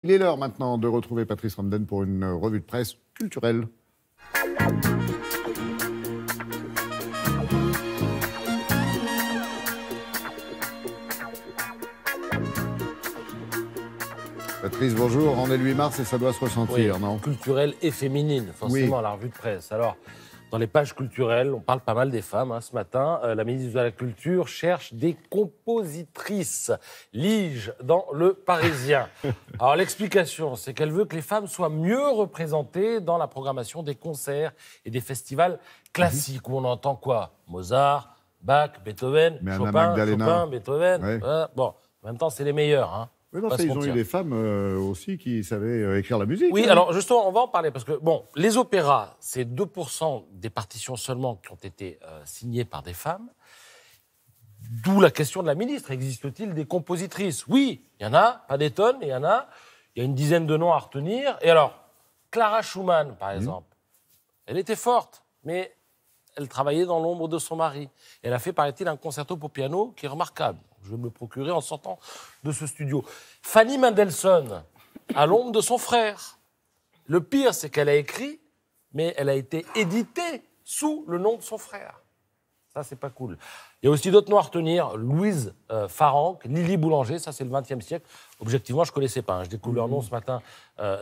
Il est l'heure maintenant de retrouver Patrice Ramden pour une revue de presse culturelle. Patrice, bonjour. On est le 8 mars et ça doit se ressentir, oui, non? Culturelle et féminine, forcément, Oui. la revue de presse. Alors, dans les pages culturelles, on parle pas mal des femmes. Ce matin, la ministre de la Culture cherche des compositrices. Lige dans Le Parisien. Alors, l'explication, c'est qu'elle veut que les femmes soient mieux représentées dans la programmation des concerts et des festivals classiques, où on entend quoi? Mozart, Bach, Beethoven, Mais Anna Chopin, Magdalena. Beethoven. Ouais. Bon, en même temps, c'est les meilleurs. Oui, non, Pas ça, se ils ont eu mentir. des femmes aussi qui savaient écrire la musique. Oui, hein. alors justement, on va en parler parce que, bon, les opéras, c'est 2% des partitions seulement qui ont été signées par des femmes. D'où la question de la ministre, existe-t-il des compositrices? Oui, il y en a, pas des tonnes, il y a une dizaine de noms à retenir. Et alors, Clara Schumann, par exemple, elle était forte, mais elle travaillait dans l'ombre de son mari. Elle a fait, paraît-il, un concerto pour piano qui est remarquable. Je vais me le procurer en sortant de ce studio. Fanny Mendelssohn, à l'ombre de son frère. Le pire, c'est qu'elle a écrit, mais elle a été éditée sous le nom de son frère. Ça, c'est pas cool. Il y a aussi d'autres noms à retenir. Louise Farrenc, Lily Boulanger, ça c'est le XXe siècle. Objectivement, je ne connaissais pas. Je découvre leur nom ce matin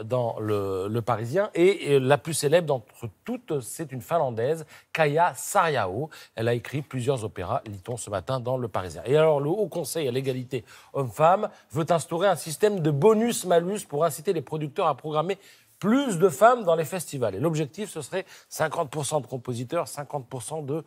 dans le Parisien. Et la plus célèbre d'entre toutes, c'est une Finlandaise, Kaija Saariaho. Elle a écrit plusieurs opéras, lit-on ce matin dans le Parisien. Et alors, le Haut Conseil à l'égalité homme-femme veut instaurer un système de bonus-malus pour inciter les producteurs à programmer plus de femmes dans les festivals. Et l'objectif, ce serait 50% de compositeurs, 50% de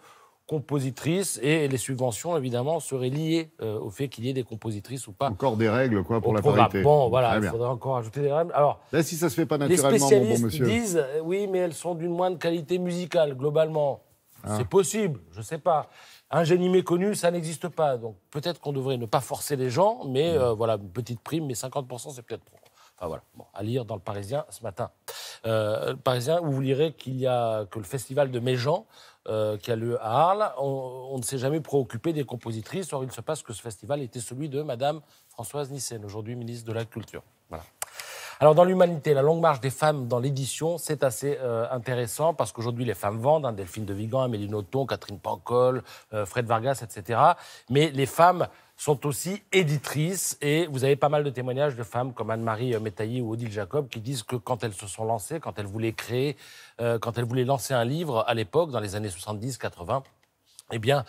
compositrices, et les subventions, évidemment, seraient liées au fait qu'il y ait des compositrices ou pas. Encore des règles, quoi, pour au la programme. parité. Bon, voilà, Très il bien. faudrait encore ajouter des règles. Alors, Là, si ça se fait pas les naturellement, mon bon spécialistes monsieur. disent, oui, mais elles sont d'une moindre qualité musicale, globalement. C'est possible, je ne sais pas. Un génie méconnu, ça n'existe pas. Donc, peut-être qu'on devrait ne pas forcer les gens, mais voilà, une petite prime, mais 50%, c'est peut-être trop. Enfin, voilà, bon, à lire dans le Parisien ce matin. Le Parisien, où vous lirez que le festival de Méjean, qui a lieu à Arles, on ne s'est jamais préoccupé des compositrices. Or, il se passe que ce festival était celui de Madame Françoise Nyssen, aujourd'hui ministre de la Culture. Voilà. Alors, dans l'humanité, la longue marche des femmes dans l'édition, c'est assez intéressant parce qu'aujourd'hui, les femmes vendent, Delphine de Vigan, Amélie Nothomb, Catherine Pancol, Fred Vargas, etc. Mais les femmes sont aussi éditrices et vous avez pas mal de témoignages de femmes comme Anne-Marie Métaillé ou Odile Jacob qui disent que quand elles se sont lancées, quand elles voulaient créer, quand elles voulaient lancer un livre à l'époque, dans les années 70-80, eh bien,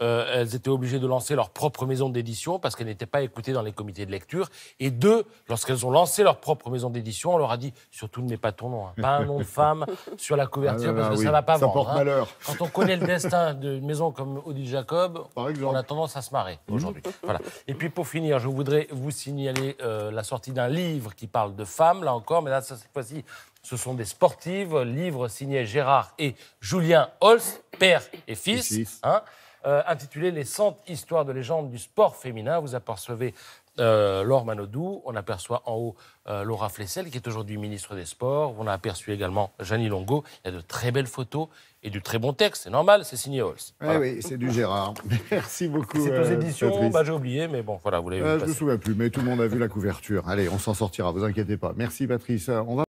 elles étaient obligées de lancer leur propre maison d'édition parce qu'elles n'étaient pas écoutées dans les comités de lecture. Et deux, lorsqu'elles ont lancé leur propre maison d'édition, on leur a dit surtout ne mets pas ton nom, pas un nom de femme sur la couverture parce que ça ne va pas ça vendre. porte malheur. Quand on connaît le destin d'une maison comme Odile Jacob, Par exemple. on a tendance à se marrer aujourd'hui. Voilà. Et puis pour finir, je voudrais vous signaler la sortie d'un livre qui parle de femmes, là encore, mais là, cette fois-ci, ce sont des sportives, livre signé Gérard et Julien Holst, père et fils. Intitulé « Les 100 histoires de légende du sport féminin ». Vous apercevez Laure Manodou, on aperçoit en haut Laura Flessel, qui est aujourd'hui ministre des Sports. On a aperçu également Jeannie Longo. Il y a de très belles photos et du très bon texte. C'est normal, c'est signé Holst. Voilà. Oui, c'est du Gérard. Merci beaucoup. C'est aux éditions, Patrice. j'ai oublié, mais bon, voilà, vous l'avez vu. Je ne me souviens plus, mais tout le monde a vu la couverture. Allez, on s'en sortira, vous inquiétez pas. Merci Patrice. On va